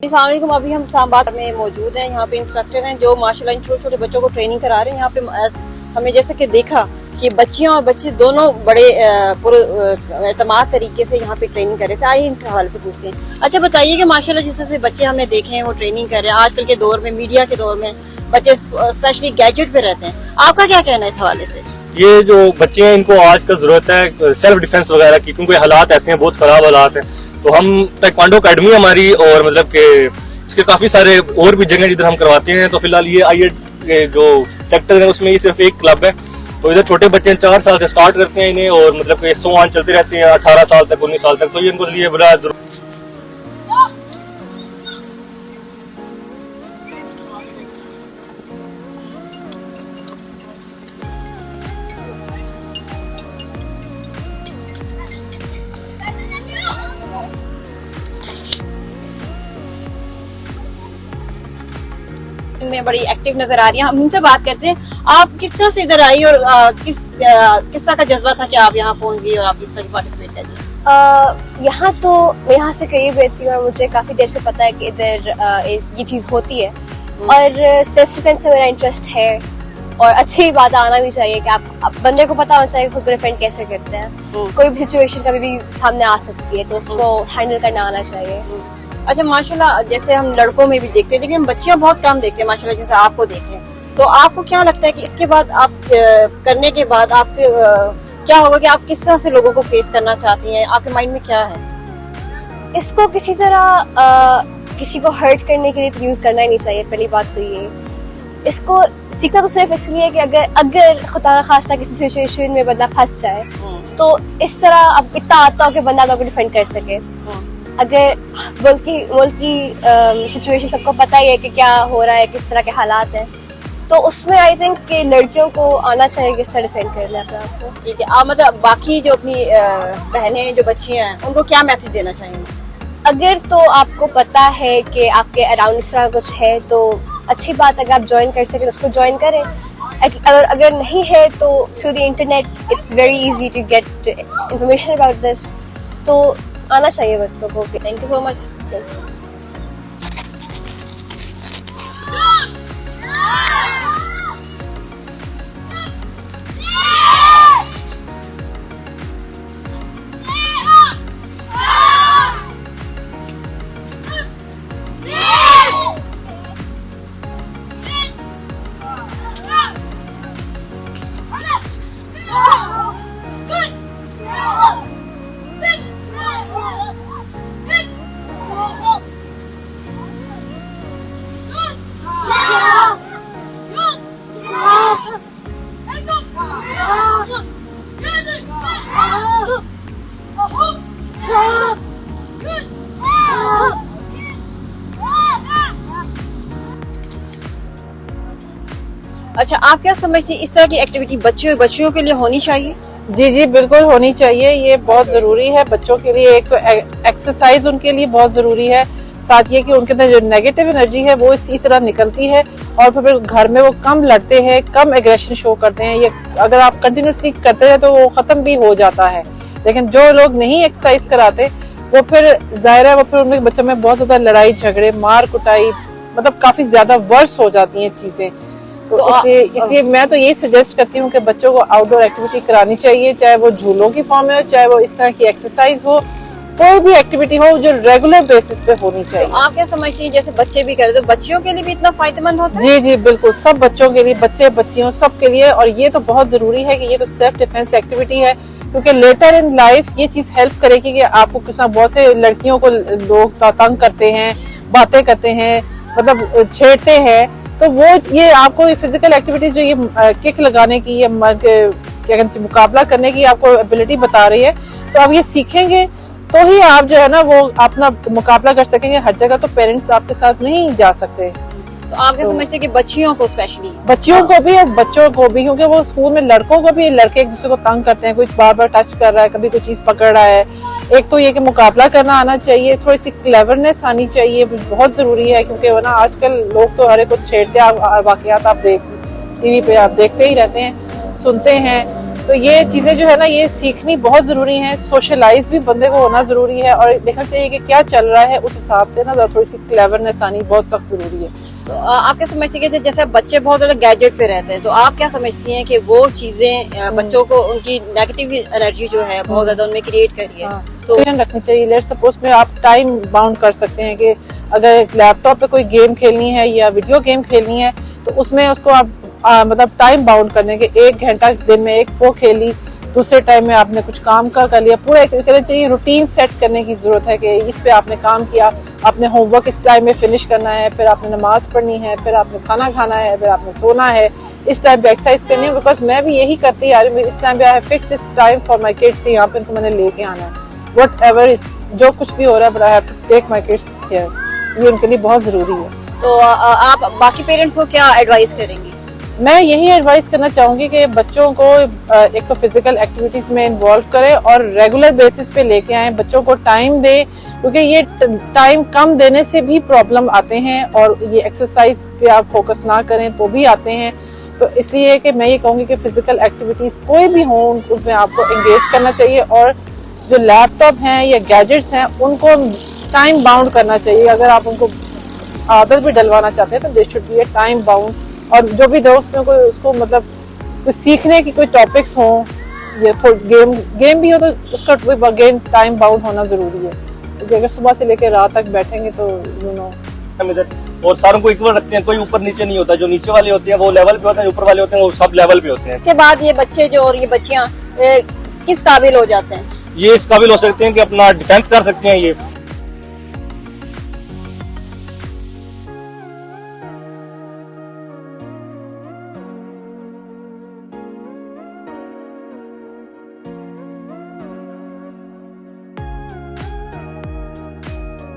अस्सलाम वालेकुम। अभी हम इस्लामाबाद में मौजूद हैं। यहाँ पे इंस्ट्रक्टर हैं जो माशाल्लाह इन छोटे छोटे बच्चों को ट्रेनिंग करा रहे हैं। यहाँ पे हमें जैसे कि देखा कि बच्चियाँ और बच्चे दोनों बड़े एतमाद तरीके से यहाँ पे ट्रेनिंग कर रहे थे। आइए इनसे हवाले से पूछते हैं। अच्छा बताइए कि माशाल्लाह जिस तरह से बच्चे हमने देखे हैं वो ट्रेनिंग कर रहे हैं, आजकल के दौर में मीडिया के दौर में बच्चे स्पेशली गैजेट पे रहते हैं, आपका क्या कहना है इस हवाले से? ये जो बच्चे हैं इनको आजकल जरूरत है सेल्फ डिफेंस वगैरह की, क्योंकि हालात ऐसे हैं, बहुत खराब हालात हैं। तो हम ताइक्वांडो अकेडमी हमारी और मतलब के इसके काफी सारे और भी जगह जिधर हम करवाते हैं। तो फिलहाल ये आईए जो सेक्टर है उसमें ये सिर्फ एक क्लब है। तो इधर छोटे बच्चे 4 साल से स्टार्ट करते हैं इन्हें और मतलब के 100 आन चलते रहते हैं 18 साल तक 19 साल तक। तो ये इनको लिए बड़ा में बड़ी एक्टिव नजर आ रही हैं। हम इनसे बात करते हैं, आप किस तरह से इधर आई और किस तरह का जज्बा था कि आप यहाँ पहुँच गई और आप इस तरह पार्टिसिपेट कर दी? यहाँ तो मैं यहाँ से करीब रहती हूँ और मुझे काफ़ी देर से पता है कि इधर ये चीज़ होती है और सेल्फ डिफेंस से मेरा इंटरेस्ट है। और अच्छी बात आना भी चाहिए कि आप बंदे को पता होना चाहिए खुद को डिफेंड कैसे करते हैं। कोई भी सिचुएशन कभी भी सामने आ सकती है तो उसको हैंडल करना आना चाहिए। अच्छा माशाल्लाह, जैसे हम लड़कों में भी देखते हैं लेकिन हम बच्चियां बहुत कम देखते हैं माशाल्लाह, जैसे आपको देखें। तो आपको क्या लगता है कि इसके बाद आप करने के बाद आपके क्या होगा कि आप किस तरह से लोगों को फेस करना चाहती हैं, आपके माइंड में क्या है? इसको किसी तरह किसी को हर्ट करने के लिए तो यूज करना ही नहीं चाहिए। पहली बात तो ये, इसको सीखना तो सिर्फ इसलिए कि अगर खुदा खास्ता किसी सिचुएशन में बंदा फंस जाए तो इस तरह अब इतना आता हो कि बंदा आपको डिफेंड कर सके। अगर मुल्क की सिचुएशन सबको पता ही है कि क्या हो रहा है, किस तरह के हालात हैं, तो उसमें आई थिंक कि लड़कियों को आना चाहिए किस तरह डिफेंड करना अपने आप को। ठीक है, आप मतलब बाकी जो अपनी बहनें जो बच्चियां हैं उनको क्या मैसेज देना चाहेंगे? अगर तो आपको पता है कि आपके अराउंड इस तरह कुछ है तो अच्छी बात, अगर आप ज्वाइन कर सकें उसको ज्वाइन करें। अगर नहीं है तो through the internet it's very easy to get information about this, तो आना चाहिए बच्चों को। Thank you so much. अच्छा, आप क्या समझते हैं इस तरह की एक्टिविटी बच्चियों के लिए होनी चाहिए? जी जी बिल्कुल होनी चाहिए, ये बहुत ज़रूरी है बच्चों के लिए। एक तो एक्सरसाइज उनके लिए बहुत ज़रूरी है, साथ ये कि उनके अंदर जो नेगेटिव एनर्जी है वो इसी तरह निकलती है और फिर घर में वो कम लड़ते हैं, कम एग्रेशन शो करते हैं। ये अगर आप कंटिन्यूसली करते हैं तो वो ख़त्म भी हो जाता है। लेकिन जो लोग नहीं एक्सरसाइज कराते वो फिर ज़ाहिर है वो फिर उनके बच्चों में बहुत ज़्यादा लड़ाई झगड़े मार कुटाई मतलब काफ़ी ज़्यादा वर्स हो जाती हैं चीज़ें। तो इसलिए मैं तो यही सजेस्ट करती हूँ कि बच्चों को आउटडोर एक्टिविटी करानी चाहिए, चाहे वो झूलों की फॉर्म में हो, चाहे वो इस तरह की एक्सरसाइज हो, कोई भी एक्टिविटी हो जो रेगुलर बेसिस पे होनी चाहिए। तो आप क्या समझती हैं जैसे बच्चे भी करें तो बच्चियों के लिए भी इतना फायदेमंद होता है? जी जी बिल्कुल, सब बच्चों के लिए, बच्चे बच्चियों सब के लिए। और ये तो बहुत जरूरी है कि ये तो सेल्फ डिफेंस एक्टिविटी है, क्योंकि लेटर इन लाइफ ये चीज हेल्प करेगी कि आपको किस बहुत से लड़कियों को लोग तंग करते हैं, बातें करते हैं, मतलब छेड़ते हैं, तो वो ये आपको फिजिकल एक्टिविटीज जो ये किक लगाने की या क्या कहते हैं मुकाबला करने की आपको एबिलिटी बता रही है, तो आप ये सीखेंगे तो ही आप जो है ना वो अपना मुकाबला कर सकेंगे। हर जगह तो पेरेंट्स आपके साथ नहीं जा सकते। तो आप क्या समझते हैं कि बच्चियों को स्पेशली बच्चियों को भी और बच्चों को भी, क्योंकि वो स्कूल में लड़कों को भी लड़के एक दूसरे को तंग करते हैं, कुछ बार बार टच कर रहा है, कभी कोई चीज पकड़ रहा है। एक तो ये कि मुकाबला करना आना चाहिए, थोड़ी सी क्लेवरनेस आनी चाहिए, बहुत जरूरी है, क्योंकि वरना आजकल लोग तो हर एक कुछ छेड़ते हैं। वाकयात आप टीवी पे आप देखते ही रहते हैं, सुनते हैं। तो ये चीजें जो है ना ये सीखनी बहुत जरूरी है। सोशलाइज भी बंदे को होना जरूरी है और देखना चाहिए कि क्या चल रहा है, उस हिसाब से ना थोड़ी सी क्लेवरनेस आनी बहुत सख्त जरूरी है। तो आप क्या समझती है कि जैसे बच्चे बहुत ज्यादा गैजेट पे रहते हैं, तो आप क्या समझती हैं कि वो चीजें बच्चों को उनकी नेगेटिव एनर्जी जो है बहुत ज्यादा उनमें क्रिएट कर रही है? तो ध्यान रखनी चाहिए। लेट सपोज में आप टाइम बाउंड कर सकते हैं कि अगर लैपटॉप पे कोई गेम खेलनी है या वीडियो गेम खेलनी है तो उसमें उसको आप मतलब टाइम बाउंड करने के 1 घंटा दिन में एक वो खेली, दूसरे टाइम में आपने कुछ काम का कर लिया। पूरा एक कहना चाहिए रूटीन सेट करने की जरूरत है कि इस पे आपने काम किया, आपने होमवर्क इस टाइम में फिनिश करना है, फिर आपने नमाज पढ़नी है, फिर आपने खाना खाना है, फिर आपने सोना है, इस टाइम पे एक्सरसाइज करनी है। बिकॉज मैं भी यही करती आ रही हूँ, इस टाइम पे I have fixed this time for my kids कि यहाँ पे इनको मैंने लेके आना है। व्हाटएवर इज जो कुछ भी हो रहा है but I have to take my kids here. ये उनके लिए बहुत जरूरी है। तो आप बाकी पेरेंट्स को क्या एडवाइस करेंगी? मैं यही एडवाइस करना चाहूंगी कि बच्चों को एक तो फिजिकल एक्टिविटीज में इन्वॉल्व करें और रेगुलर बेसिस पे लेके आए, बच्चों को टाइम दें, क्योंकि ये टाइम कम देने से भी प्रॉब्लम आते हैं और ये एक्सरसाइज पे आप फोकस ना करें तो भी आते हैं। तो इसलिए कि मैं ये कहूँगी कि फिजिकल एक्टिविटीज कोई भी हो उसमें आपको एंगेज करना चाहिए और जो लैपटॉप हैं या गैजेट्स हैं उनको टाइम बाउंड करना चाहिए। अगर आप उनको आदत भी डलवाना चाहते हैं तो they should be time bound. और जो भी दोस्त में कोई उसको मतलब कुछ सीखने की कोई टॉपिक्स हो या गेम भी हो तो उसका अगेन टाइम बाउंड होना जरूरी है, क्योंकि अगर सुबह से लेकर रात तक बैठेंगे तो यू नो हम इधर और सारों को इक्वल रखते हैं, कोई ऊपर नीचे नहीं होता। जो नीचे वाले होते हैं वो लेवल पे होते हैं, ऊपर वाले होते हैं वो सब लेवल पे होते हैं। के बाद ये बच्चे जो और ये बच्चियां किस काबिल हो जाते हैं? ये इस काबिल हो सकते हैं कि अपना डिफेंस कर सकते हैं, ये